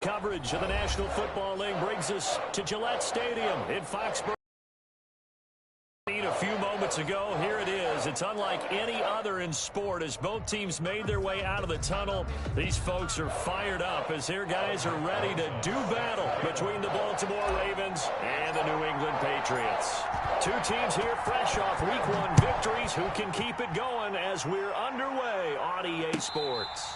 Coverage of the National Football League brings us to Gillette Stadium in Foxborough. A few moments ago, here it is. It's unlike any other in sport as both teams made their way out of the tunnel. These folks are fired up as their guys are ready to do battle between the Baltimore Ravens and the New England Patriots. Two teams here fresh off Week 1 victories who can keep it going as we're underway on EA Sports.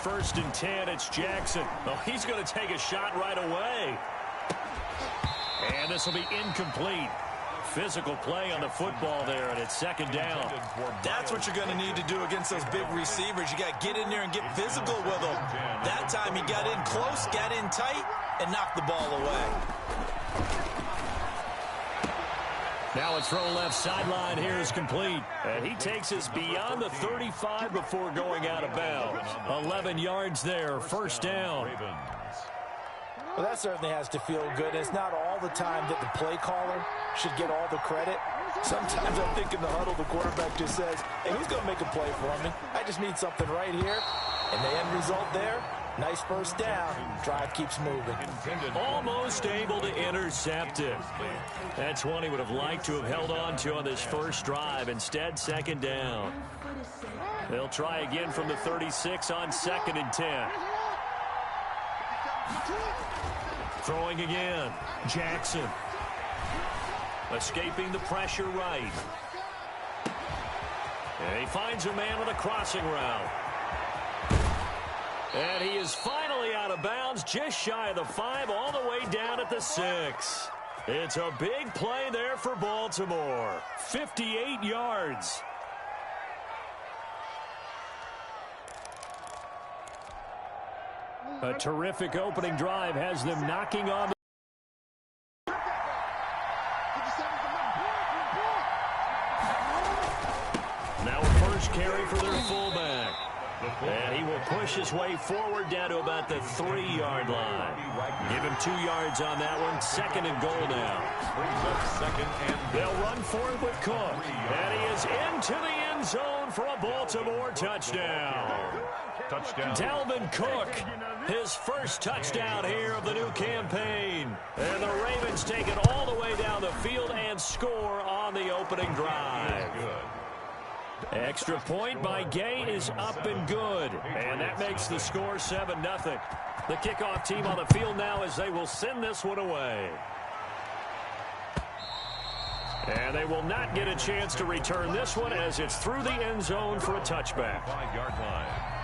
First and 10, it's Jackson. Oh, he's going to take a shot right away. And this will be incomplete. Physical play on the football there, and it's second down. That's what you're going to need to do against those big receivers. You got to get in there and get physical with them. That time he got in close, got in tight, and knocked the ball away. Now a throw left sideline here is complete. And he takes us beyond the 35 before going out of bounds. 11 yards there, first down. Well, that certainly has to feel good. It's not all the time that the play caller should get all the credit. Sometimes I think in the huddle, the quarterback just says, hey, who's going to make a play for me? I just need something right here. And the end result there, nice first down. Drive keeps moving. Almost able to intercept it. That's one he would have liked to have held on to on this first drive. Instead, second down. They'll try again from the 36 on second and 10. Throwing again. Jackson. Escaping the pressure right. And he finds a man with a crossing route. And he is finally out of bounds, just shy of the 5, all the way down at the 6. It's a big play there for Baltimore. 58 yards. A terrific opening drive has them knocking on the... Now a first carry for their fullback. And he will push his way forward down to about the 3-yard line. Give him 2 yards on that one. Second and goal now. They'll run forward with Cook. And he is into the end zone for a Baltimore touchdown. Dalvin Cook, his first touchdown here of the new campaign. And the Ravens take it all the way down the field and score on the opening drive. Extra point by Gay is up and good. And that makes the score 7-0. The kickoff team on the field now as they will send this one away. And they will not get a chance to return this one as it's through the end zone for a touchback. 5-yard line.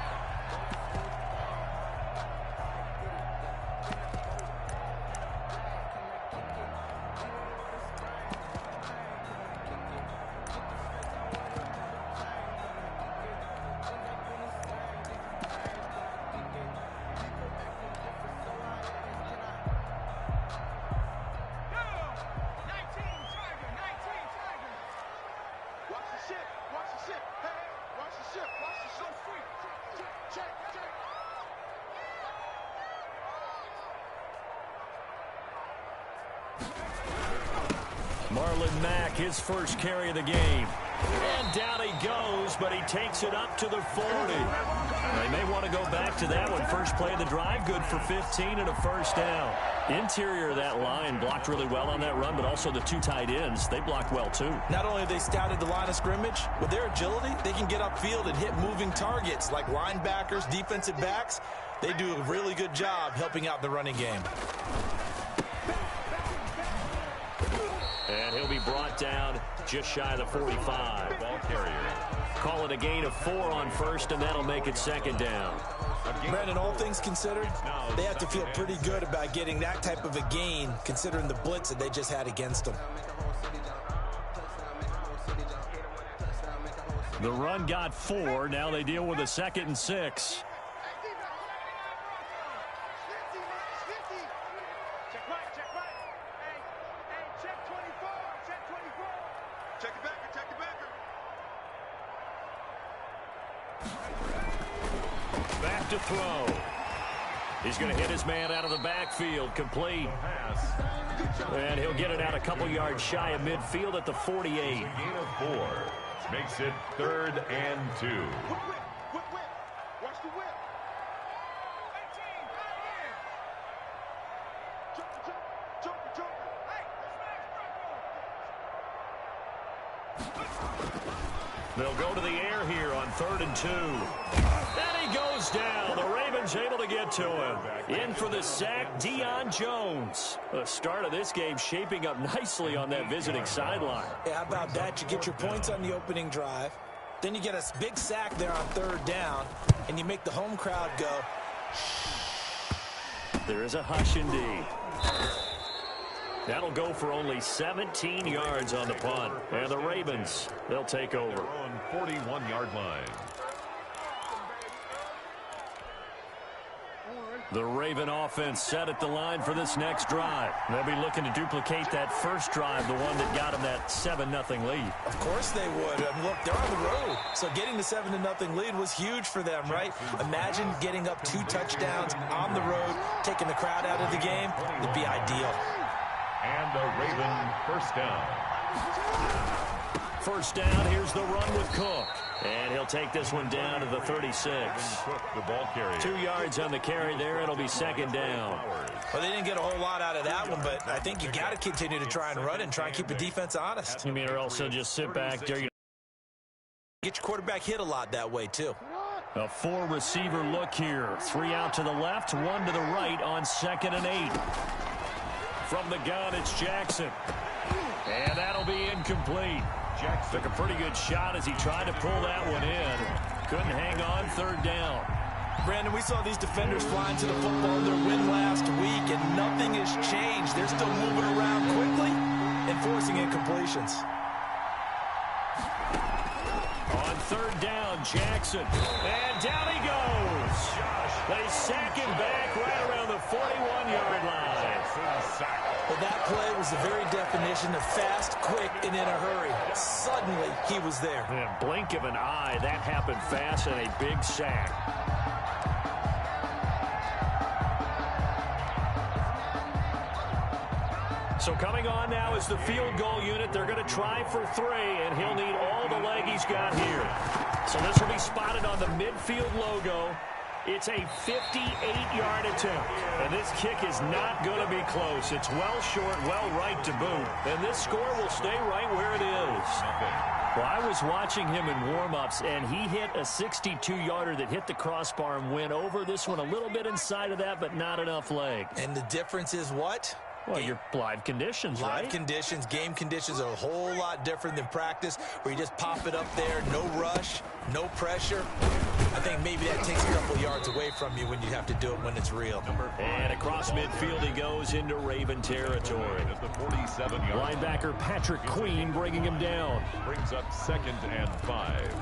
Marlon Mack, his first carry of the game. And down he goes, but he takes it up to the 40. They may want to go back to that one. First play of the drive, good for 15 and a first down. Interior of that line blocked really well on that run, but also the two tight ends, they blocked well too. Not only have they scouted the line of scrimmage, with their agility, they can get upfield and hit moving targets like linebackers, defensive backs. They do a really good job helping out the running game. And he'll be brought down just shy of the 45. Ball carrier. Call it a gain of 4 on first, and that'll make it second down. Brandon, all things considered, they have to feel pretty good about getting that type of a gain, considering the blitz that they just had against them. The run got 4. Now they deal with a 2nd and 6. back to throw. He's going to hit his man out of the backfield, complete. And he'll get it out a couple yards shy of midfield at the 48. Gain of 4 makes it 3rd and 2. Watch the whip. 18, jump. They'll go to the air here on 3rd and 2. And he goes down. The Ravens able to get to him. In for the sack, Deion Jones. The start of this game shaping up nicely on that visiting sideline. Yeah, how about that? You get your points on the opening drive. Then you get a big sack there on 3rd down. And you make the home crowd go. There is a hush indeed. That'll go for only 17 yards on the punt. And the Ravens, they'll take over. On 41-yard line. The Raven offense set at the line for this next drive. They'll be looking to duplicate that first drive, the one that got them that 7-0 lead. Of course they would. I mean, look, they're on the road. So getting the 7-0 lead was huge for them, right? Imagine getting up 2 touchdowns on the road, taking the crowd out of the game. It'd be ideal. And a Raven first down. First down, here's the run with Cook. And he'll take this one down to the 36. Cook, the ball carrier. 2 yards on the carry there. It'll be 2nd down. Well, they didn't get a whole lot out of that one, but I think you got to continue to try and run and try and keep the defense honest. You mean, or else he'll just sit back there. Get your quarterback hit a lot that way, too. A 4-receiver look here. 3 out to the left, 1 to the right on 2nd and 8. From the gun, it's Jackson. And that'll be incomplete. Jackson took a pretty good shot as he tried to pull that one in. Couldn't hang on 3rd down. Brandon, we saw these defenders flying to the football in their win last week, and nothing has changed. They're still moving around quickly and forcing incompletions. On 3rd down, Jackson. And down he goes. They sack him back right around the 41-yard line. Well, that play was the very definition of fast, quick, and in a hurry. Suddenly, he was there. In a blink of an eye, that happened fast and a big sack. So coming on now is the field goal unit. They're going to try for 3, and he'll need all the leg he's got here. So this will be spotted on the midfield logo. It's a 58-yard attempt, and this kick is not going to be close. It's well short, well right to boot, and this score will stay right where it is. Well, I was watching him in warm-ups, and he hit a 62-yarder that hit the crossbar and went over. This one a little bit inside of that, but not enough leg. And the difference is what? Well, your live conditions, right? Live conditions, game conditions are a whole lot different than practice, where you just pop it up there, no rush, no pressure. I think maybe that takes a couple yards away from you when you have to do it when it's real. And across midfield he goes into Raven territory. The 47-yard linebacker Patrick Queen bringing him down. Brings up 2nd and 5.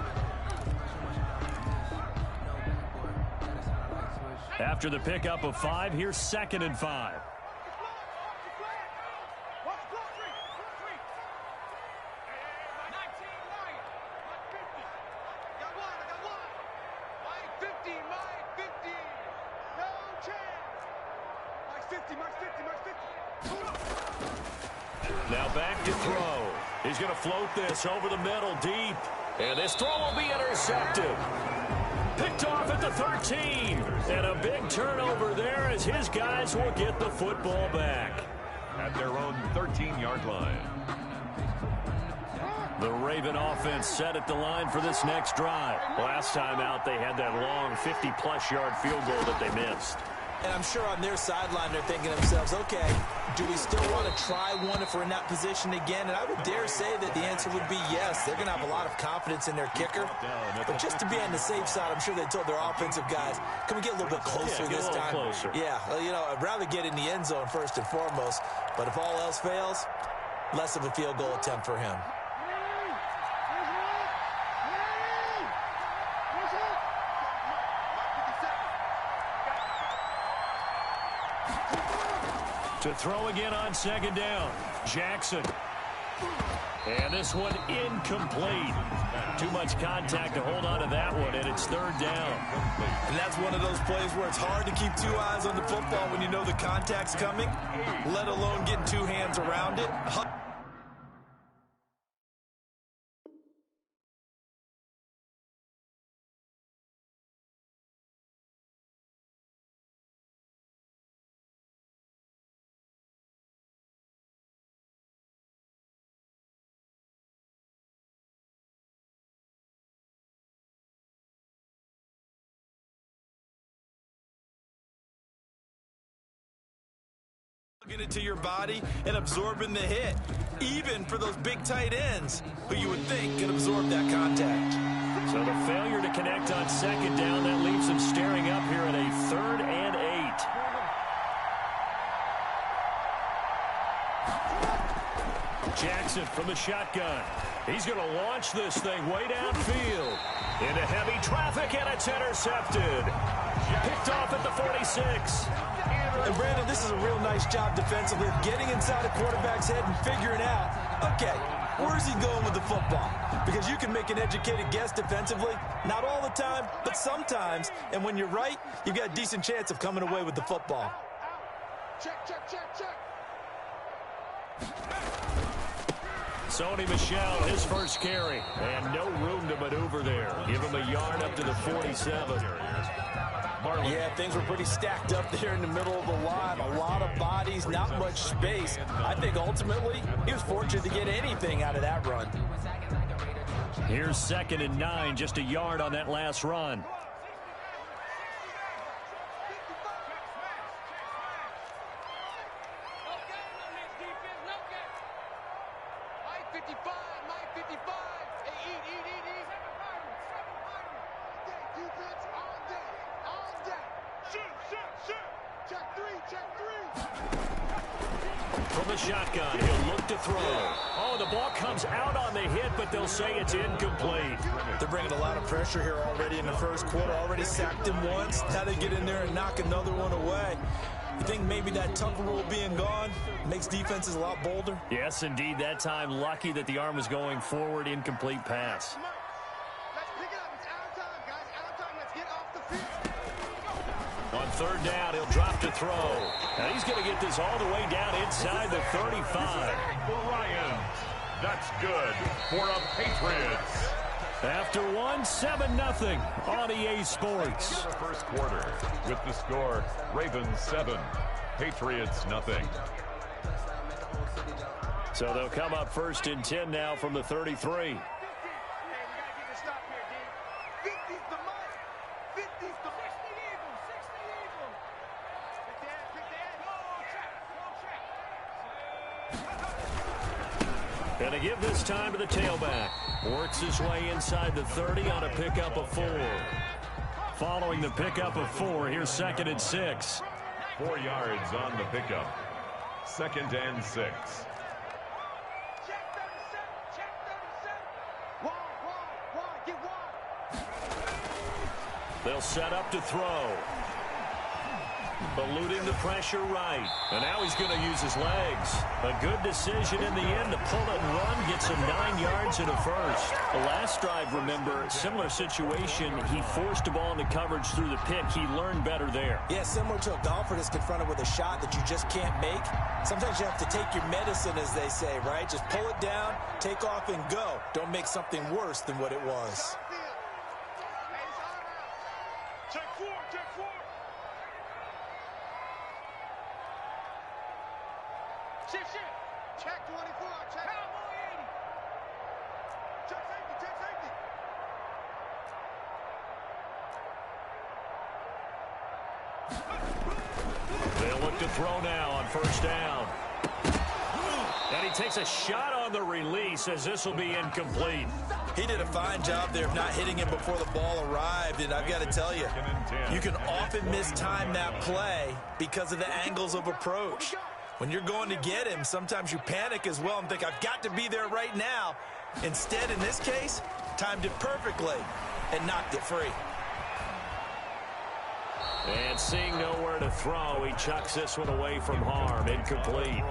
After the pickup of 5, here's 2nd and 5. Now back to throw. He's going to float this over the middle deep. And this throw will be intercepted. Picked off at the 13. And a big turnover there as his guys will get the football back. At their own 13-yard line. The Raven offense set at the line for this next drive. Last time out, they had that long 50-plus yard field goal that they missed. And I'm sure on their sideline they're thinking to themselves, okay, do we still want to try one if we're in that position again? And I would dare say that the answer would be yes. They're going to have a lot of confidence in their kicker. But just to be on the safe side, I'm sure they told their offensive guys, can we get a little bit closer this time? Closer. Yeah, well, you know, I'd rather get in the end zone first and foremost. But if all else fails, less of a field goal attempt for him. To throw again on 2nd down. Jackson. And this one incomplete. Too much contact to hold on to that one, and it's third down. And that's one of those plays where it's hard to keep two eyes on the football when you know the contact's coming, let alone getting two hands around it. Plugging it to your body and absorbing the hit, even for those big tight ends who you would think can absorb that contact. So the failure to connect on second down, that leaves him staring up here at a 3rd and 8. Jackson from the shotgun. He's going to launch this thing way downfield. Into heavy traffic, and it's intercepted. Picked off at the 46. And Brandon, this is a real nice job defensively of getting inside a quarterback's head and figuring out, okay, where's he going with the football? Because you can make an educated guess defensively, not all the time, but sometimes. And when you're right, you've got a decent chance of coming away with the football. Check, check, check, check. Sony Michel, his first carry. And no room to maneuver there. Give him a yard up to the 47. Yeah, things were pretty stacked up there in the middle of the line. A lot of bodies, not much space. I think ultimately he was fortunate to get anything out of that run. Here's 2nd and 9, just a yard on that last run. From the shotgun, he'll look to throw. Oh, the ball comes out on the hit, but they'll say it's incomplete. They're bringing a lot of pressure here already in the first quarter. Already sacked him once. Now they get in there and knock another one away. You think maybe that Tucker rule being gone makes defenses a lot bolder? Yes, indeed. That time, lucky that the arm was going forward. Incomplete pass. Let's pick it up. It's out of time, guys. Out of time. Let's get off the field. On 3rd down, he'll drop to throw. And he's going to get this all the way down inside the 35. Bryant. That's good for a Patriots. After 7-0 on EA Sports. The first quarter with the score, Ravens 7, Patriots nothing. So they'll come up 1st and 10 now from the 33. And to give this time to the tailback. Works his way inside the 30 on a pickup of 4. Following the pickup of 4, here's 2nd and 6. 4 yards on the pickup. 2nd and 6. Check 37. Check 37. Wide. Get wide. They'll set up to throw. Eluding the pressure right. And now he's going to use his legs. A good decision in the end to pull it and run. Gets him 9 yards and a first. The last drive, remember, similar situation. He forced the ball into coverage through the pick. He learned better there. Yeah, similar to a golfer that's confronted with a shot that you just can't make. Sometimes you have to take your medicine, as they say, right? Just pull it down, take off, and go. Don't make something worse than what it was. Check 4. Check 4. Shift. Check 24. Check. Cowboy 80. Check safety. Check safety. They'll look to throw now on 1st down. And he takes a shot on the release as this will be incomplete. He did a fine job there of not hitting him before the ball arrived, and I've got to tell you, you can often mistime that play because of the angles of approach. When you're going to get him, sometimes you panic as well and think, I've got to be there right now. Instead, in this case, timed it perfectly and knocked it free. And seeing nowhere to throw, he chucks this one away from harm. Incomplete.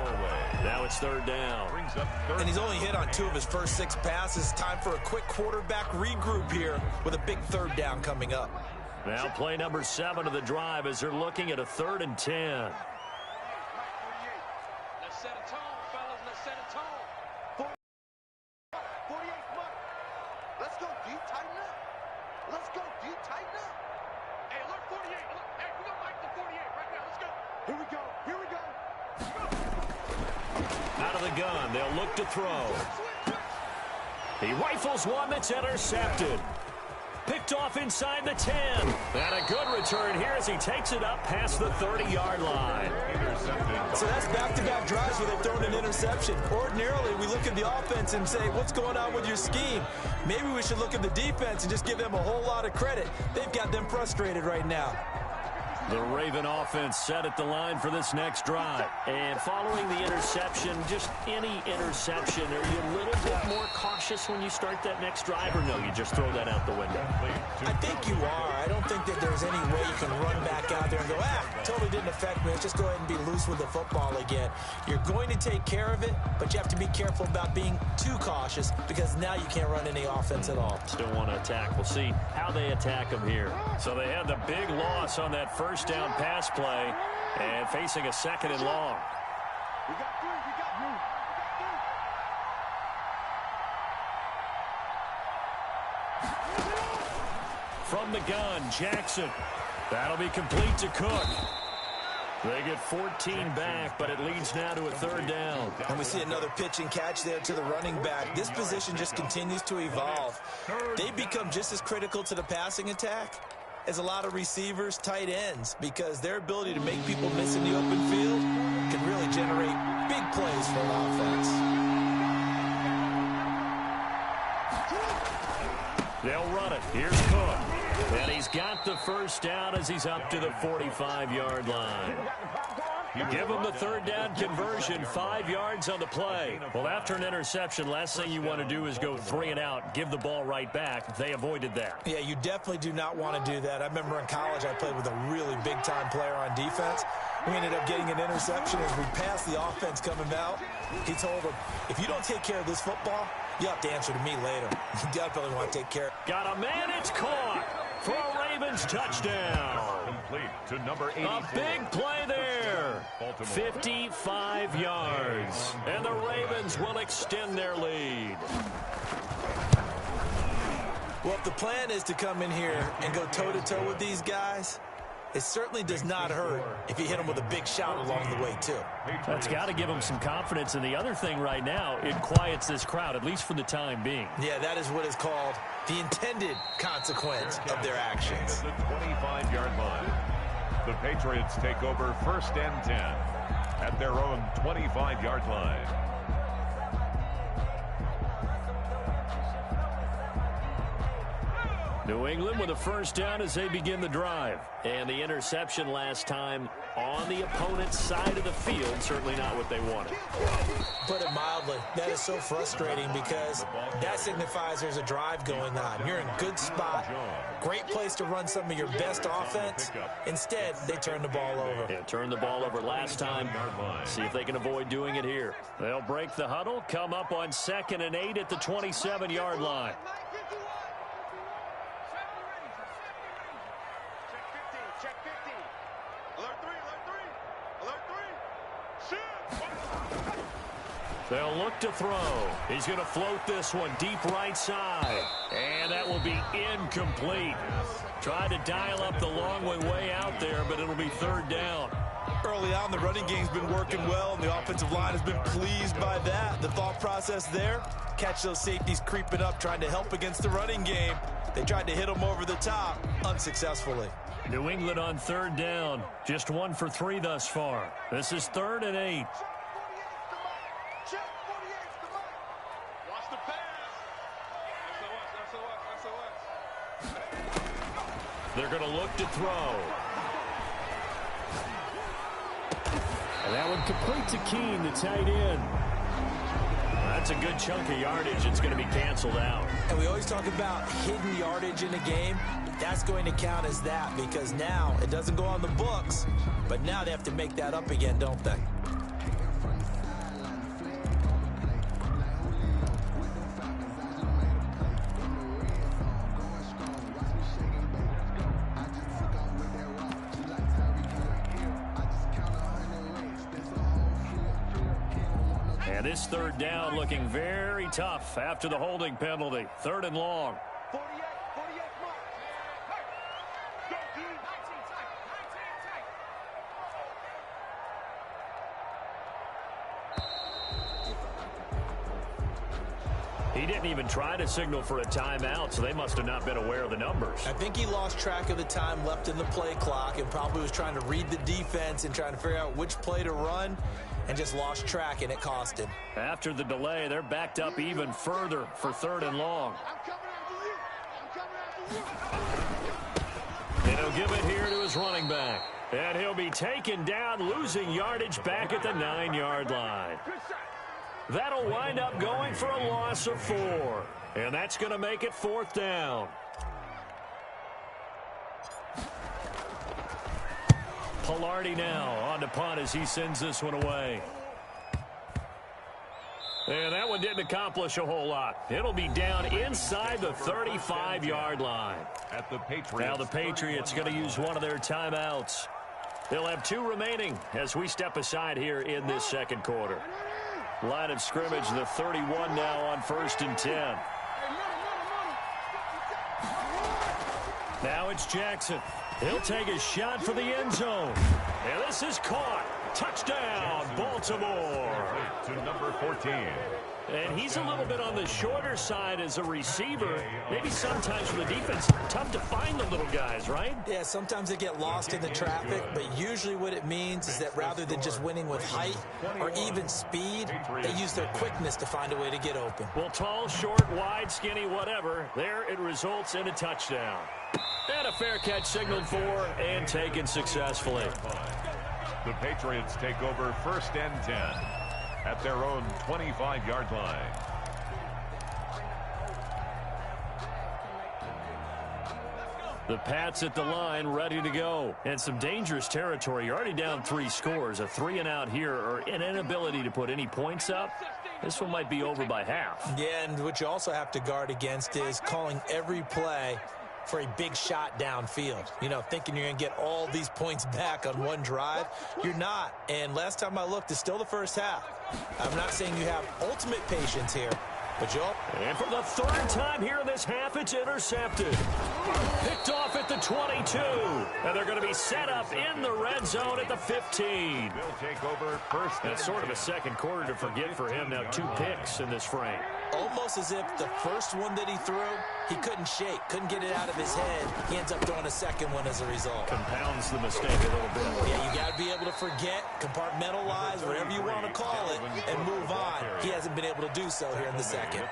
Now it's third down. And he's only hit on 2 of his first 6 passes. Time for a quick quarterback regroup here with a big third down coming up. Now play number 7 of the drive as they're looking at a 3rd and 10. Let's set a tone, fellas. Let's set a tone. 48, come on. Let's go deep, tighten up. Let's go deep, tighten up. Hey, alert 48. Hey, we're going to like the 48 right now. Let's go. Here we go. Here we go. Out of the gun, they'll look to throw. He rifles one that's intercepted. Picked off inside the 10. And a good return here as he takes it up past the 30-yard line. So that's back-to-back drives where they've thrown an interception. Ordinarily, we look at the offense and say, what's going on with your scheme? Maybe we should look at the defense and just give them a whole lot of credit. They've got them frustrated right now. The Raven offense set at the line for this next drive. And following the interception, just any interception, are you a little bit more cautious when you start that next drive, or no, you just throw that out the window? I think you are. I don't think that there's any way you can run back out there and go, totally didn't affect me. Let's just go ahead and be loose with the football again. You're going to take care of it, but you have to be careful about being too cautious because now you can't run any offense at all. Still want to attack. We'll see how they attack them here. So they had the big loss on that first down pass play and facing a 2nd and long. We got 3. We got 3. From the gun, Jackson. That'll be complete to Cook. They get 14 back, but it leads now to a 3rd down. And we see another pitch and catch there to the running back. This position just continues to evolve. They become just as critical to the passing attack as a lot of receivers, tight ends, because their ability to make people miss in the open field can really generate big plays for an offense. They'll run it. Here's Cook. And he's got the first down as he's up to the 45-yard line. Give him the 3rd down conversion, 5 yards on the play. Well, after an interception, last thing you want to do is go 3 and out, give the ball right back. They avoided that. Yeah, you definitely do not want to do that. I remember in college I played with a really big-time player on defense. We ended up getting an interception as we passed the offense coming out. He told him, if you don't take care of this football, you have to answer to me later. You definitely want to take care. Got a man, it's caught for a Ravens touchdown. Complete to number 84. A big play there. 55 yards. And the Ravens will extend their lead. Well, if the plan is to come in here and go toe-to-toe with these guys, it certainly does not hurt if you hit them with a big shout along the way, too. That's got to give them some confidence. And the other thing right now, it quiets this crowd, at least for the time being. Yeah, that is what is called the intended consequence of their actions. At the 25-yard line. The Patriots take over 1st and 10 at their own 25-yard line. New England with a first down as they begin the drive. And the interception last time on the opponent's side of the field, certainly not what they wanted. Put it mildly, that is so frustrating because that signifies there's a drive going on. You're in a good spot, great place to run some of your best offense. Instead, they turn the ball over. Yeah, turned the ball over last time. See if they can avoid doing it here. They'll break the huddle, come up on 2nd and 8 at the 27-yard line. Check 15. Alert 3, alert 3. Alert 3. Shoot. They'll look to throw. He's going to float this one deep right side. And that will be incomplete. Tried to dial up the long way out there, but it'll be 3rd down. Early on, the running game's been working well, and the offensive line has been pleased by that. The thought process there, catch those safeties creeping up, trying to help against the running game. They tried to hit them over the top, unsuccessfully. New England on 3rd down. Just 1 for 3 thus far. This is 3rd and 8. Check 48's the mark. Watch the pass. SOS. They're going to look to throw. And that one complete to Keene, the tight end. That's a good chunk of yardage. It's going to be canceled out. And we always talk about hidden yardage in a game. That's going to count as that because now it doesn't go on the books, but now they have to make that up again, don't they? And this third down looking very tough after the holding penalty. 3rd and long. 48 mark. Go, dude. 19 tight. He didn't even try to signal for a timeout, so they must have not been aware of the numbers. I think he lost track of the time left in the play clock and probably was trying to read the defense and trying to figure out which play to run and just lost track, and it cost him. After the delay, they're backed up even further for 3rd and long. And he'll give it here to his running back. And he'll be taken down, losing yardage back at the 9-yard line. That'll wind up going for a loss of 4. And that's going to make it 4th down. Pilardi now on the punt as he sends this one away. And that one didn't accomplish a whole lot. It'll be down inside the 35-yard line. At the Patriots. Now the Patriots going to use one of their timeouts. They'll have 2 remaining as we step aside here in this second quarter. Line of scrimmage, the 31 now on 1st and 10. Now it's Jackson. He'll take a shot for the end zone. And this is caught. Touchdown, Baltimore. To number 14. And he's a little bit on the shorter side as a receiver. Maybe sometimes for the defense, tough to find the little guys, right? Yeah, sometimes they get lost in the traffic, but usually what it means is that rather than just winning with height or even speed, they use their quickness to find a way to get open. Well, tall, short, wide, skinny, whatever, there it results in a touchdown. And a fair catch signaled for and taken successfully. The Patriots take over 1st and 10 at their own 25-yard line. The Pats at the line, ready to go. And some dangerous territory. You're already down 3 scores. A 3-and-out here or an inability to put any points up. This one might be over by half. Yeah, and what you also have to guard against is calling every play for a big shot downfield. You know, thinking you're going to get all these points back on one drive. You're not. And last time I looked, it's still the first half. I'm not saying you have ultimate patience here, but you'll... And for the 3rd time here in this half, it's intercepted. Picked off at the 22. And they're going to be set up in the red zone at the 15. They'll take over 1st. That's sort of a second quarter to forget for him. Now 2 picks in this frame. Almost as if the first one that he threw, he couldn't shake, couldn't get it out of his head. He ends up throwing a second one as a result. Compounds the mistake a little bit. Yeah, you got to be able to forget, compartmentalize, whatever you want to call it, and move on. He hasn't been able to do so here in the second.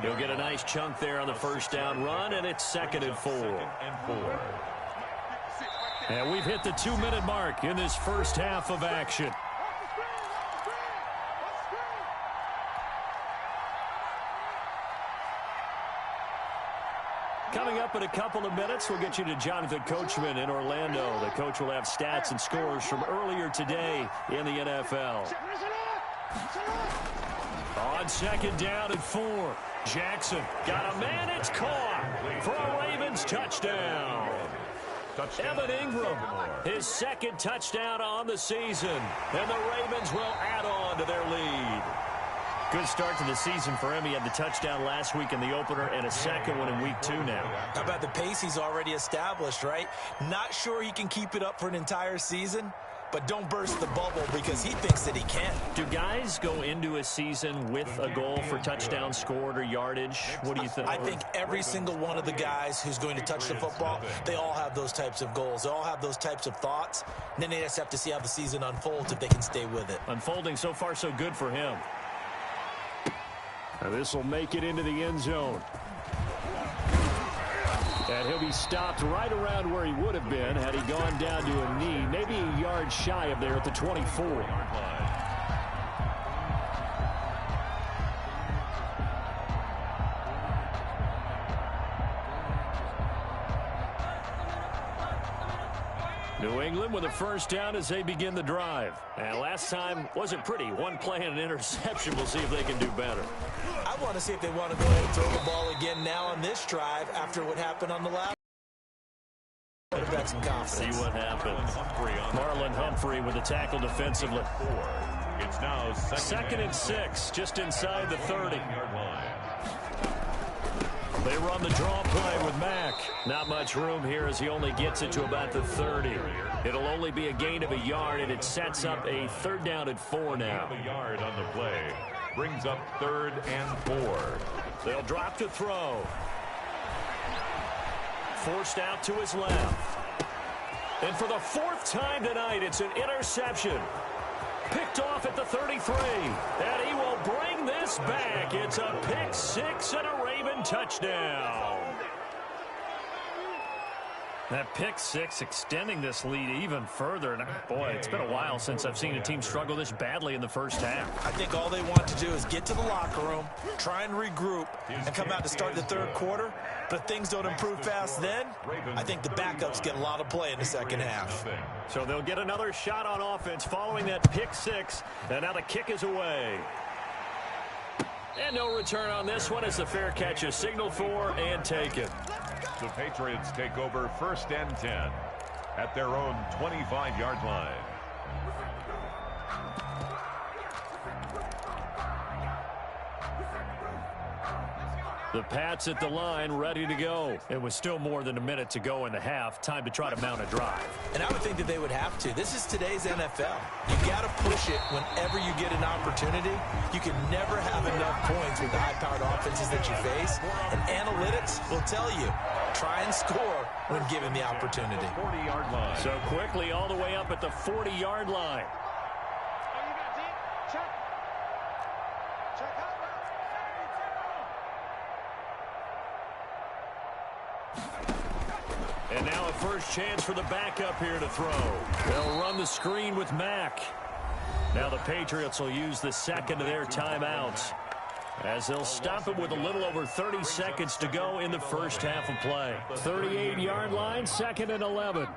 He'll get a nice chunk there on the 1st down run, and it's 2nd and 4. And we've hit the 2-minute mark in this first half of action. Coming up in a couple of minutes, we'll get you to Jonathan Coachman in Orlando. The coach will have stats and scores from earlier today in the NFL. On 2nd down and 4. Jackson got a man. It's caught for a Ravens touchdown. Evan Ingram, his 2nd touchdown on the season. And the Ravens will add on to their lead. Good start to the season for him. He had the touchdown last week in the opener and a second one in week 2 now. How about the pace he's already established, right? Not sure he can keep it up for an entire season, but don't burst the bubble because he thinks that he can. Do guys go into a season with a goal for touchdowns scored or yardage? What do you think? I think every single one of the guys who's going to touch the football, they all have those types of goals. They all have those types of thoughts. And then they just have to see how the season unfolds if they can stay with it. Unfolding so far so good for him. Now this will make it into the end zone. And he'll be stopped right around where he would have been had he gone down to a knee, maybe a yard shy of there at the 24. New England with a first down as they begin the drive. And last time wasn't pretty. One play and an interception. We'll see if they can do better. I want to see if they want to go ahead and throw the ball again now on this drive after what happened on the last. Back some confidence. See what happens. Marlon Humphrey with the tackle defensively. It's now second and 6, just inside the 30. They run the draw play with Mack. Not much room here as he only gets it to about the 30. It'll only be a gain of a yard, and it sets up a 3rd down and 4 now. A yard on the play. Brings up 3rd and 4. They'll drop to throw. Forced out to his left. And for the 4th time tonight, it's an interception. Picked off at the 33. And he will bring this back. It's a pick 6 and a Raven touchdown. That pick 6 extending this lead even further. And boy, it's been a while since I've seen a team struggle this badly in the first half. I think all they want to do is get to the locker room, try and regroup, and come out to start the 3rd quarter. But if things don't improve fast then, I think the backups get a lot of play in the second half. So they'll get another shot on offense following that pick 6. And now the kick is away. And no return on this one as the fair catch is signaled for and taken. The Patriots take over 1st and 10 at their own 25-yard line. The Pats at the line, ready to go. It was still more than a minute to go in the half. Time to try to mount a drive. And I would think that they would have to. This is today's NFL. You got to push it whenever you get an opportunity. You can never have enough points with the high-powered offenses that you face. And analytics will tell you, try and score when given the opportunity. 40-yard line. So quickly all the way up at the 40-yard line. And now a first chance for the backup here to throw. They'll run the screen with Mack. Now the Patriots will use the second of their timeouts as they'll stop it with a little over 30 seconds to go in the first half of play. 38-yard line, 2nd and 11.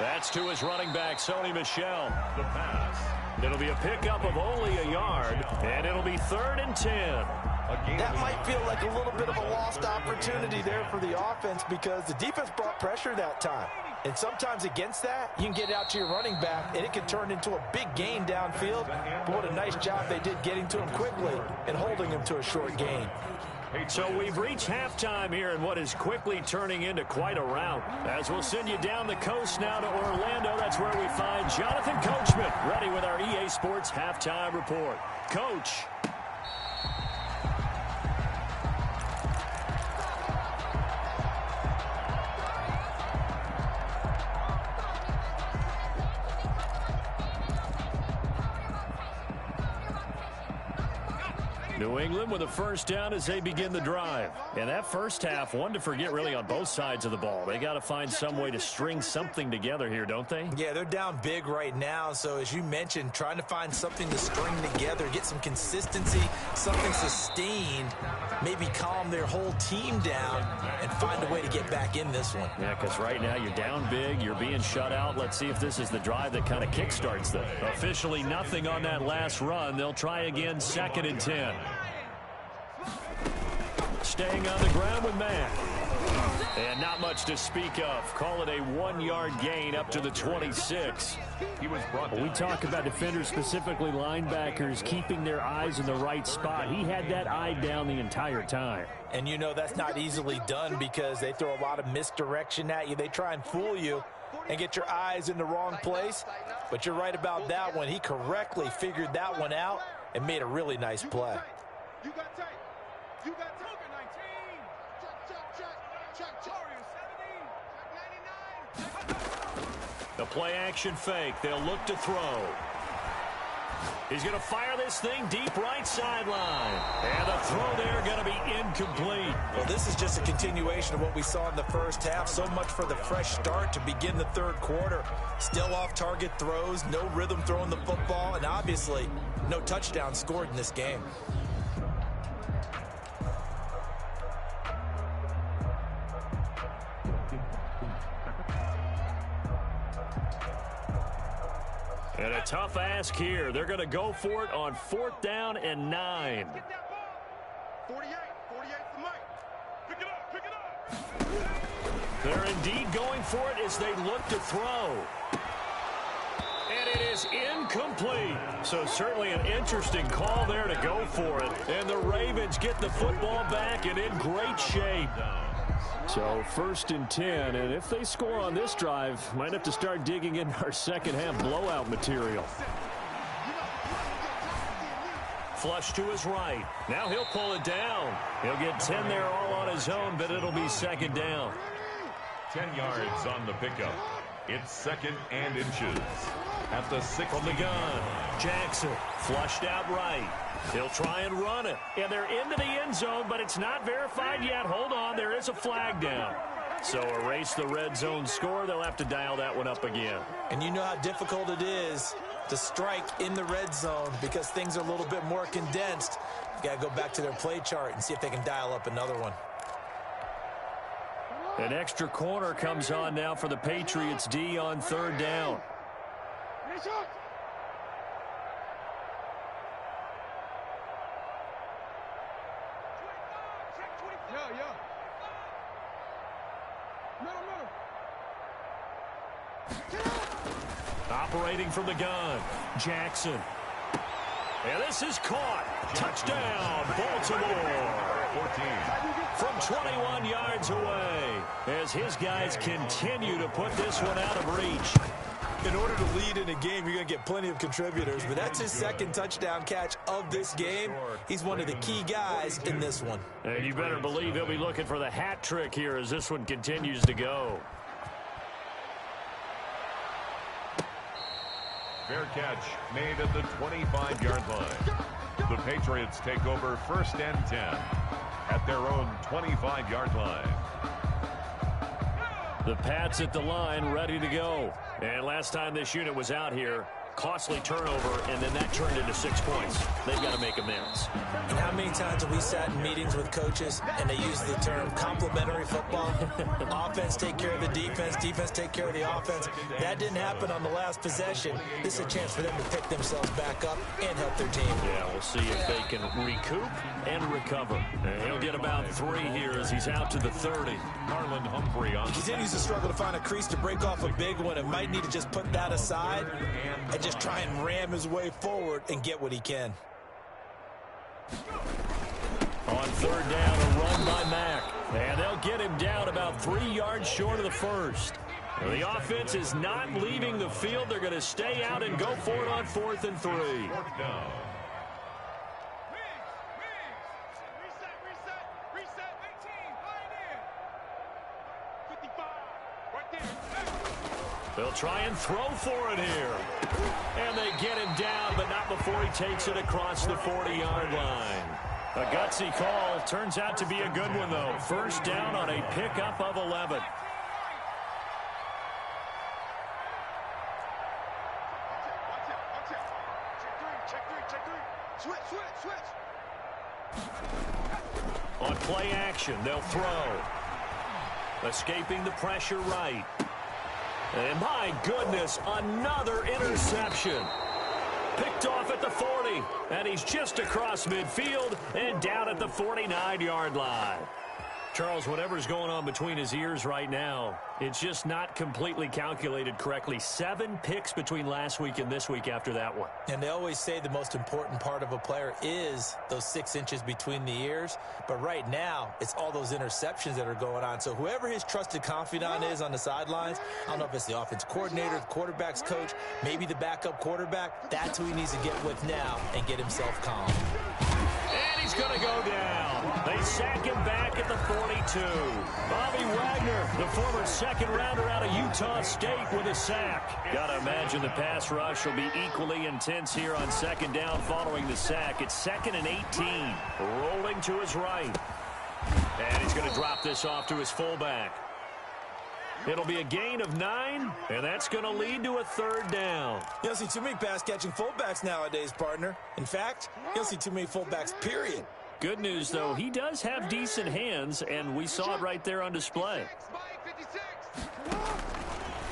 That's to his running back, Sony Michel. The pass. It'll be a pickup of only a yard, and it'll be 3rd and 10. That might feel like a little bit of a lost opportunity there for the offense because the defense brought pressure that time. And sometimes against that, you can get out to your running back, and it can turn into a big gain downfield. But what a nice job they did getting to him quickly and holding him to a short gain. So we've reached halftime here in what is quickly turning into quite a rout. As we'll send you down the coast now to Orlando, that's where we find Jonathan Coachman, ready with our EA Sports Halftime Report. Coach. New England with a first down as they begin the drive. And that first half, one to forget really on both sides of the ball. They got to find some way to string something together here, don't they? Yeah, they're down big right now. So as you mentioned, trying to find something to string together, get some consistency, something sustained, maybe calm their whole team down and find a way to get back in this one. Yeah, because right now you're down big, you're being shut out. Let's see if this is the drive that kind of kickstarts them. Officially nothing on that last run. They'll try again, 2nd and 10. Staying on the ground with Mack. And not much to speak of. Call it a 1-yard gain up to the 26. He was brought down. We talk about defenders, specifically linebackers, keeping their eyes in the right spot. He had that eye down the entire time. And you know that's not easily done because they throw a lot of misdirection at you. They try and fool you and get your eyes in the wrong place. But you're right about that one. He correctly figured that one out and made a really nice play. You got tape. You got tape. 19. Check. 99. The play action fake. They'll look to throw. He's going to fire this thing deep right sideline. And the throw there going to be incomplete. Well, this is just a continuation of what we saw in the first half. So much for the fresh start to begin the third quarter. Still off-target throws, no rhythm throwing the football, and obviously no touchdown scored in this game. And a tough ask here. They're going to go for it on 4th down and 9. 48 to Mike. Pick it up. They're indeed going for it as they look to throw. And it is incomplete. So certainly an interesting call there to go for it. And the Ravens get the football back and in great shape. So 1st and 10, and if they score on this drive, might have to start digging in our second half blowout material. Flush to his right. Now he'll pull it down. He'll get 10 there all on his own, but it'll be 2nd down. 10 yards on the pickup. It's 2nd and inches. At the 6 from the gun. Jackson flushed out right. He'll try and run it. And they're into the end zone, but it's not verified yet. Hold on, there is a flag down. So erase the red zone score. They'll have to dial that one up again. And you know how difficult it is to strike in the red zone because things are a little bit more condensed. You got to go back to their play chart and see if they can dial up another one. An extra corner comes on now for the Patriots D on 3rd down. Operating from the gun, Jackson. And this is caught. Touchdown, Baltimore. 14. From 21 yards away as his guys continue to put this one out of reach. In order to lead in a game, you're going to get plenty of contributors, but that's his 2nd touchdown catch of this game. He's one of the key guys in this one. And you better believe he'll be looking for the hat trick here as this one continues to go. Fair catch made at the 25-yard line. The Patriots take over 1st and 10 at their own 25-yard line. The Pats at the line ready to go. And last time this unit was out here, costly turnover, and then that turned into 6 points. They've got to make amends. And how many times have we sat in meetings with coaches and they use the term complementary football? Offense take care of the defense, defense take care of the offense. That didn't happen on the last possession. This is a chance for them to pick themselves back up and help their team. Yeah, we'll see if they can recoup and recover. And he'll get about 3 here as he's out to the 30. Marlon Humphrey on. He continues to struggle to find a crease to break off a big one and might need to just put that aside and just try and ram his way forward and get what he can. On 3rd down, a run by Mack. And they'll get him down about 3 yards short of the 1st. The offense is not leaving the field. They're going to stay out and go for it on 4th and 3. 4th down. They'll try and throw for it here. And they get him down, but not before he takes it across the 40-yard line. A gutsy call. Turns out to be a good one, though. 1st down on a pickup of 11. On play action, they'll throw. Escaping the pressure right. And my goodness, another interception. Picked off at the 40, and he's just across midfield and down at the 49-yard line. Charles, whatever's going on between his ears right now, it's just not completely calculated correctly. 7 picks between last week and this week after that one. And they always say the most important part of a player is those 6 inches between the ears. But right now, it's all those interceptions that are going on. So whoever his trusted confidant is on the sidelines, I don't know if it's the offense coordinator, the quarterback's coach, maybe the backup quarterback, that's who he needs to get with now and get himself calm. And he's going to go down. They sack him back at the 42. Bobby Wagner, the former second-rounder out of Utah State with a sack. Got to imagine the pass rush will be equally intense here on 2nd down following the sack. It's 2nd and 18. Rolling to his right. And he's going to drop this off to his fullback. It'll be a gain of 9, and that's going to lead to a 3rd down. You don't see too many pass-catching fullbacks nowadays, partner. In fact, you don't see too many fullbacks, period. Good news, though, he does have decent hands, and we saw it right there on display.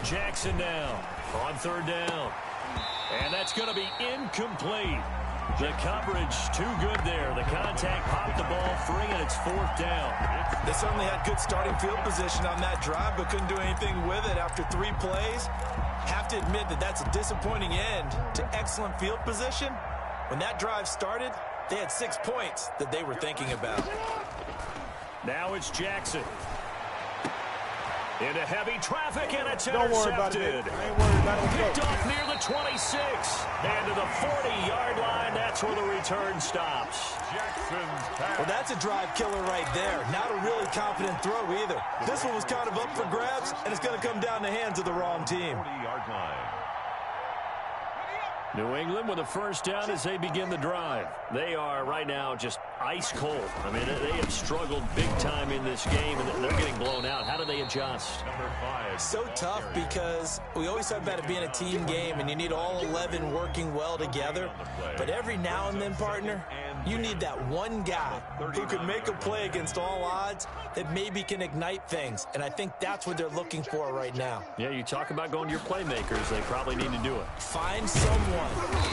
Jackson now on 3rd down. And that's going to be incomplete. The coverage too good there. The contact popped the ball free, and it's 4th down. They certainly had good starting field position on that drive, but couldn't do anything with it after 3 plays. Have to admit that that's a disappointing end to excellent field position. When that drive started, they had 6 points that they were thinking about. Now it's Jackson. Into heavy traffic, and it's Don't worry about it. intercepted. I ain't worried about it. Picked off near the 26. And to the 40-yard line, that's where the return stops. Jackson's pass. Well, that's a drive killer right there. Not a really confident throw either. This one was kind of up for grabs, and it's going to come down the hands of the wrong team. 40-yard line. New England with a 1st down as they begin the drive. They are right now just ice cold. I mean, they have struggled big time in this game, and they're getting blown out. How do they adjust? Number 5. So tough because we always talk about it being a team game, and you need all 11 working well together. But every now and then, partner, you need that one guy who can make a play against all odds that maybe can ignite things. And I think that's what they're looking for right now. Yeah, you talk about going to your playmakers. They probably need to do it. Find someone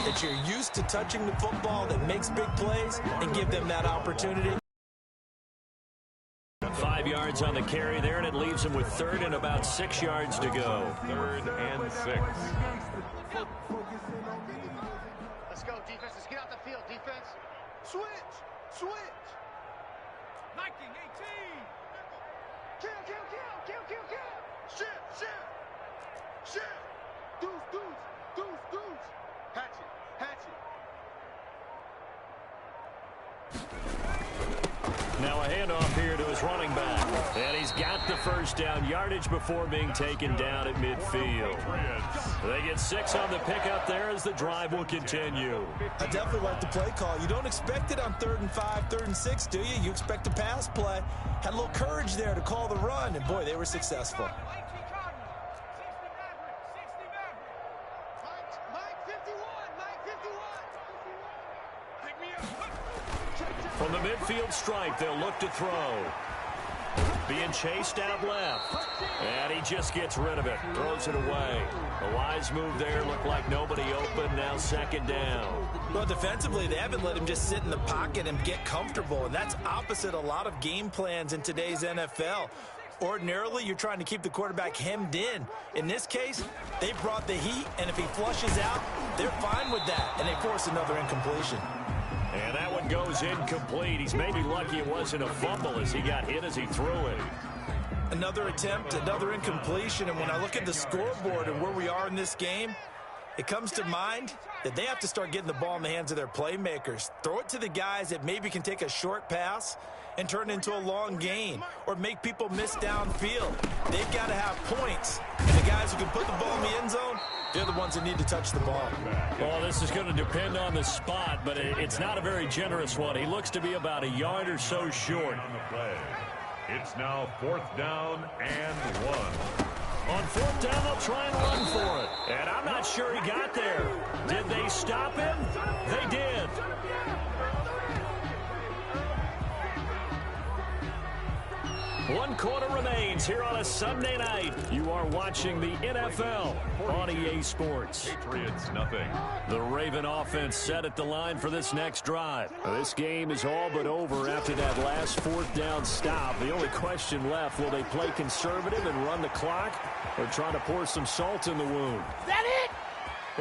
that you're used to touching the football that makes big plays and give them that opportunity. 5 yards on the carry there, and it leaves him with 3rd and about 6 yards to go. 3rd and 6. Let's go, defense. Let's get out the field, defense. Switch! Switch! 19, 18! Kill, kill, kill! Kill, kill, kill! Shift, shift! Shift! Deuce, deuce! Deuce, deuce! Hatchet, hatchet! Now a handoff here to his running back. And he's got the 1st down yardage before being taken down at midfield. They get 6 on the pickup there as the drive will continue. I definitely like the play call. You don't expect it on 3rd and 5, 3rd and 6, do you? You expect a pass play. Had a little courage there to call the run, and boy, they were successful. From the midfield stripe, they'll look to throw. Being chased out left. And he just gets rid of it. Throws it away. A wise move there. Looked like nobody open. Now 2nd down. Well, defensively, they haven't let him just sit in the pocket and get comfortable. And that's opposite a lot of game plans in today's NFL. Ordinarily, you're trying to keep the quarterback hemmed in. In this case, they brought the heat. And if he flushes out, they're fine with that. And they force another incompletion. And that one goes incomplete. He's maybe lucky it wasn't a fumble as he got hit as he threw it. Another attempt, another incompletion. And when I look at the scoreboard and where we are in this game, it comes to mind that they have to start getting the ball in the hands of their playmakers. Throw it to the guys that maybe can take a short pass and turn it into a long gain or make people miss downfield. They've got to have points. And the guys who can put the ball in the end zone, they're the ones that need to touch the ball. Well, this is going to depend on the spot, but it's not a very generous one. He looks to be about a yard or so short. On the play. It's now 4th down and 1. On 4th down, they'll try and run for it. And I'm not sure he got there. Did they stop him? They did. One quarter remains here on a Sunday night. You are watching the NFL on EA Sports. Patriots nothing. The Raven offense set at the line for this next drive. This game is all but over after that last 4th down stop. The only question left, will they play conservative and run the clock or try to pour some salt in the wound? Is that it?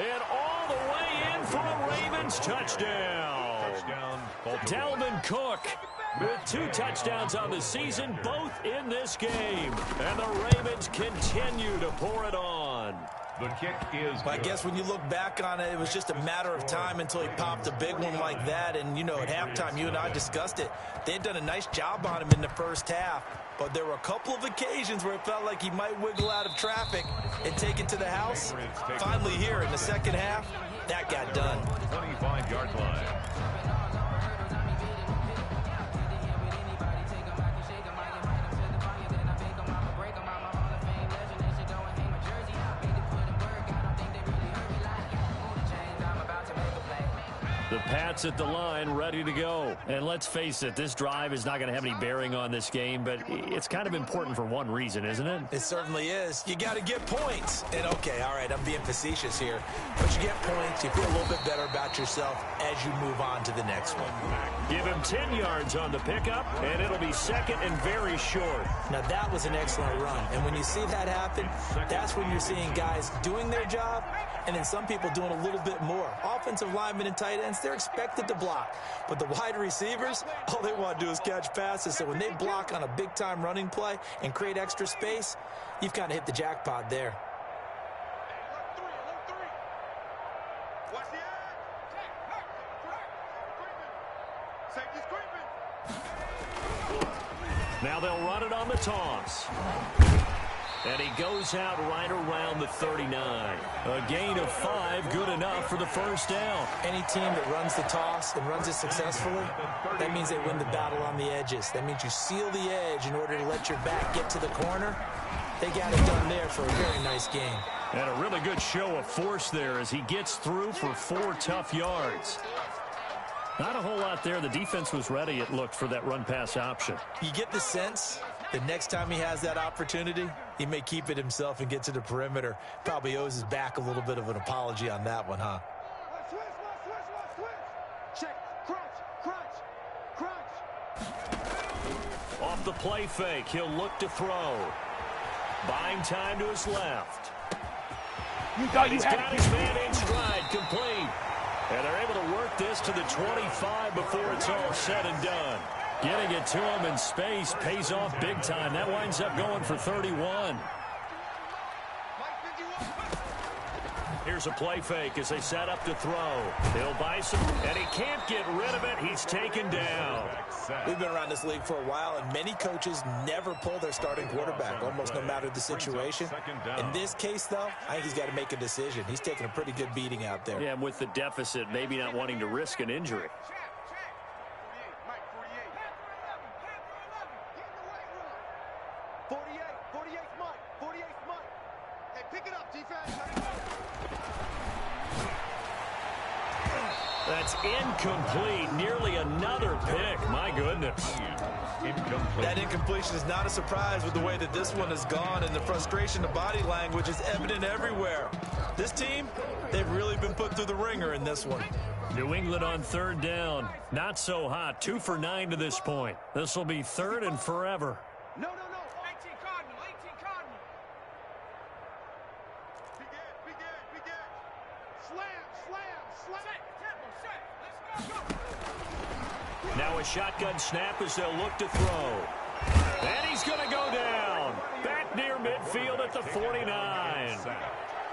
And all the way in for a Ravens touchdown. Touchdown. Dalvin Cook with 2 touchdowns on the season, both in this game. And the Ravens continue to pour it on. The kick is I good. guess when you look back on it, it was just a matter of time until he popped a big one like that. And, you know, at halftime, you and I discussed it. They had done a nice job on him in the first half. But there were a couple of occasions where it felt like he might wiggle out of traffic and take it to the house. Finally here in the second half, that got done. 25-yard line. The Pats at the line, ready to go. And let's face it, this drive is not going to have any bearing on this game, but it's kind of important for one reason, isn't it? It certainly is. You got to get points. And, okay, all right, I'm being facetious here. But you get points, you feel a little bit better about yourself as you move on to the next one. Give him 10 yards on the pickup, and it'll be second and very short. Now, that was an excellent run. And when you see that happen, that's when you're seeing guys doing their job and then some people doing a little bit more. Offensive linemen and tight ends, they're expected to block. But the wide receivers, all they want to do is catch passes. So when they block on a big-time running play and create extra space, you've kind of hit the jackpot there. Now they'll run it on the toss. And he goes out right around the 39. A gain of 5, good enough for the first down. Any team that runs the toss and runs it successfully, that means they win the battle on the edges. That means you seal the edge in order to let your back get to the corner. They got it done there for a very nice game. And a really good show of force there as he gets through for 4 tough yards. Not a whole lot there. The defense was ready, it looked, for that run-pass option. You get the sense that next time he has that opportunity, he may keep it himself and get to the perimeter. Probably owes his back a little bit of an apology on that one, huh? Check, crunch. Off the play fake, he'll look to throw. Buying time to his left. He's got his man in stride, complete. And they're able to work this to the 25 before it's all said and done. Getting it to him in space pays off big time. That winds up going for 31. Here's a play fake as they set up to throw. He'll buy some, and he can't get rid of it. He's taken down. We've been around this league for a while, and many coaches never pull their starting quarterback, almost no matter the situation. In this case, though, I think he's got to make a decision. He's taking a pretty good beating out there. Yeah, and with the deficit, maybe not wanting to risk an injury. 48's Mike. Hey, pick it up, defense. That's incomplete. Nearly another pick. My goodness. Incomplete. That incompletion is not a surprise with the way that this one has gone, and the frustration, the body language is evident everywhere. This team, they've really been put through the ringer in this one. New England on third down. Not so hot. 2 for 9 to this point. This will be third and forever. No. 18 Cardinal. Begin. Slam. Now a shotgun snap as they'll look to throw. And he's going to go down. Back near midfield at the 49.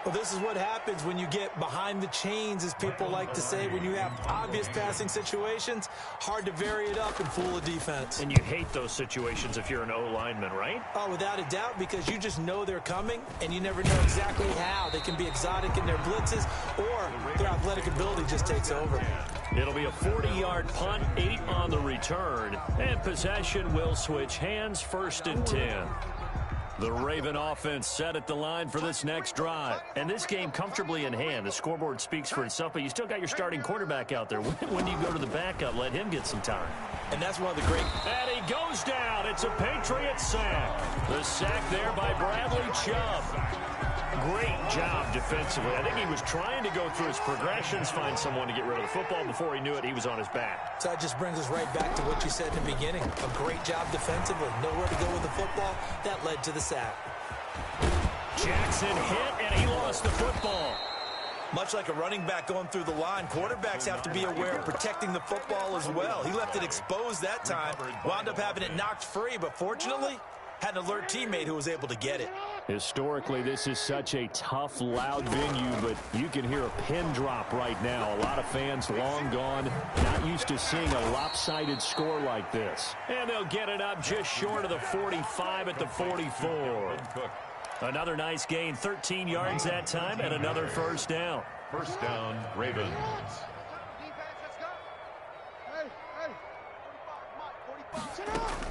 Well, this is what happens when you get behind the chains, as people like to say, when you have obvious passing situations. Hard to vary it up and fool a defense. And you hate those situations if you're an O-lineman, right? Oh, without a doubt, because you just know they're coming, and you never know exactly how. They can be exotic in their blitzes, or their athletic ability just takes over. It'll be a 40-yard punt, 8 on the return, and possession will switch hands, 1st and 10. The Raven offense set at the line for this next drive. And this game comfortably in hand. The scoreboard speaks for itself, but you still got your starting quarterback out there. When do you go to the backup? Let him get some time. And that's one of the great... And he goes down. It's a Patriot sack. The sack there by Bradley Chubb. Great job defensively. I think he was trying to go through his progressions, find someone to get rid of the football. Before he knew it, he was on his back. So that just brings us right back to what you said in the beginning. A great job defensively. Nowhere to go with the football. That led to the sack. Jackson hit, and he lost the football. Much like a running back going through the line, quarterbacks have to be aware of protecting the football as well. He left it exposed that time. Wound up having it knocked free, but fortunately, had an alert teammate who was able to get it. Historically, this is such a tough, loud venue, but you can hear a pin drop right now. A lot of fans long gone, not used to seeing a lopsided score like this. And they'll get it up just short of the 45 at the 44. Another nice gain, 13 yards that time, and another first down. First down, Ravens. Defense, let's go. Hey. 45, Mike. 45.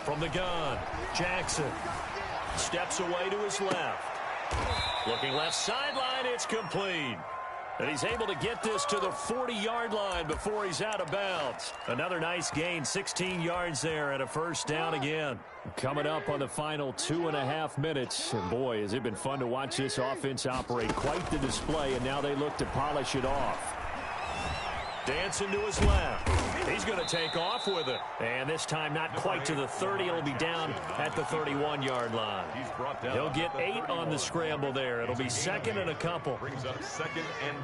From the gun, Jackson steps away to his left. Looking left sideline, it's complete. And he's able to get this to the 40-yard line before he's out of bounds. Another nice gain, 16 yards there and a first down again. Coming up on the final 2.5 minutes. And boy, has it been fun to watch this offense operate. Quite the display, and now they look to polish it off. Dancing to his left. He's going to take off with it. And this time not quite to the 30. It'll be down at the 31-yard line. He'll get 8 on the scramble there. It'll be second and a couple. Brings up 2nd and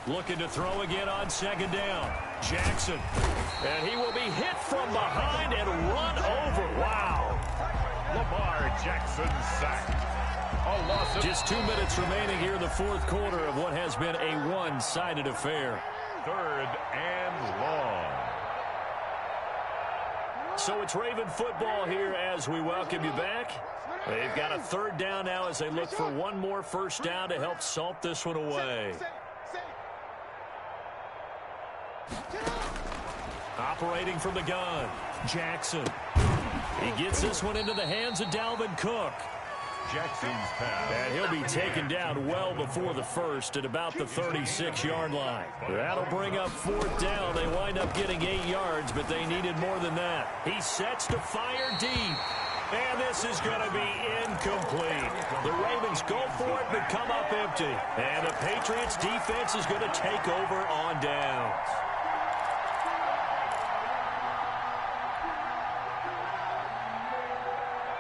2. Looking to throw again on 2nd down. Jackson. And he will be hit from behind and run over. Wow. Lamar Jackson sacked. Just 2 minutes remaining here in the fourth quarter of what has been a one-sided affair. 3rd and long. So it's Raven football here as we welcome you back. They've got a 3rd down now as they look for one more first down to help salt this one away. Operating from the gun, Jackson. He gets this one into the hands of Dalvin Cook. Jackson's pass. And he'll be taken down well before the first at about the 36-yard line. That'll bring up 4th down. They wind up getting 8 yards, but they needed more than that. He sets to fire deep. And this is going to be incomplete. The Ravens go for it, but come up empty. And the Patriots defense is going to take over on downs.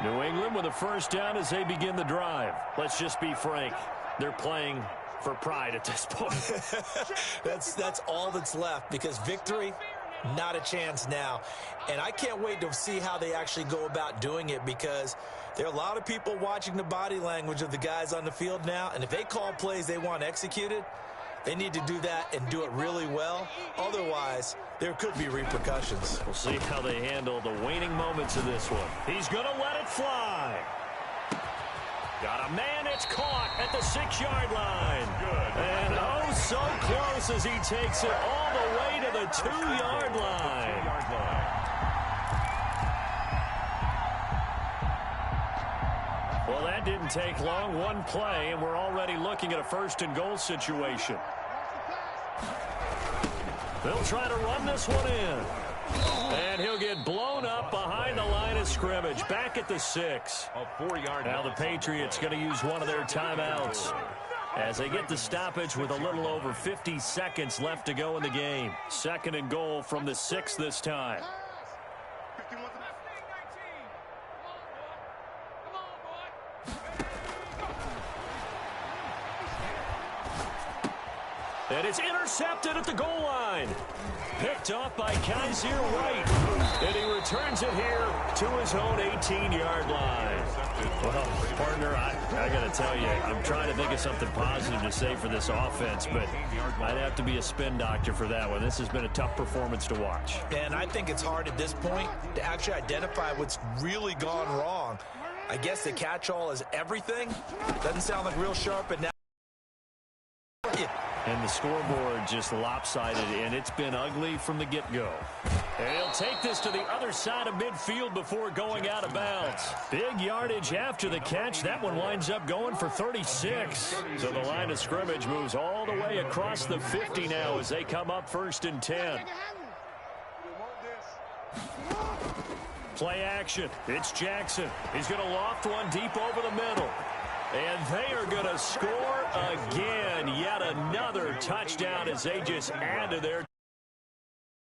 New England with a first down as they begin the drive. Let's just be frank. They're playing for pride at this point. That's all that's left, because victory, not a chance now. And I can't wait to see how they actually go about doing it, because there are a lot of people watching the body language of the guys on the field now. And if they call plays they want executed, they need to do that and do it really well. Otherwise, there could be repercussions. We'll see how they handle the waning moments of this one. He's going to let it fly. Got a man, it's caught at the 6-yard line. Good. And oh, so close as he takes it all the way to the 2-yard line. Well, that didn't take long. One play, and we're already looking at a 1st and goal situation. They'll try to run this one in. And he'll get blown up behind the line of scrimmage. Back at the 6. A 4-yard. Now the Patriots going to use one of their timeouts as they get the stoppage with a little over 50 seconds left to go in the game. 2nd and goal from the 6 this time. And it's intercepted at the goal line. Picked off by Kaiser White. And he returns it here to his own 18-yard line. Well, partner, I got to tell you, I'm trying to think of something positive to say for this offense, but I'd have to be a spin doctor for that one. This has been a tough performance to watch. And I think it's hard at this point to actually identify what's really gone wrong. I guess the catch-all is everything. Doesn't sound like real sharp, but now... And the scoreboard just lopsided, and it's been ugly from the get-go. And he'll take this to the other side of midfield before going out of bounds. Big yardage after the catch. That one winds up going for 36. So the line of scrimmage moves all the way across the 50 now as they come up 1st and 10. Play action. It's Jackson. He's going to loft one deep over the middle. And they are going to score again. Yet another touchdown as they just add to their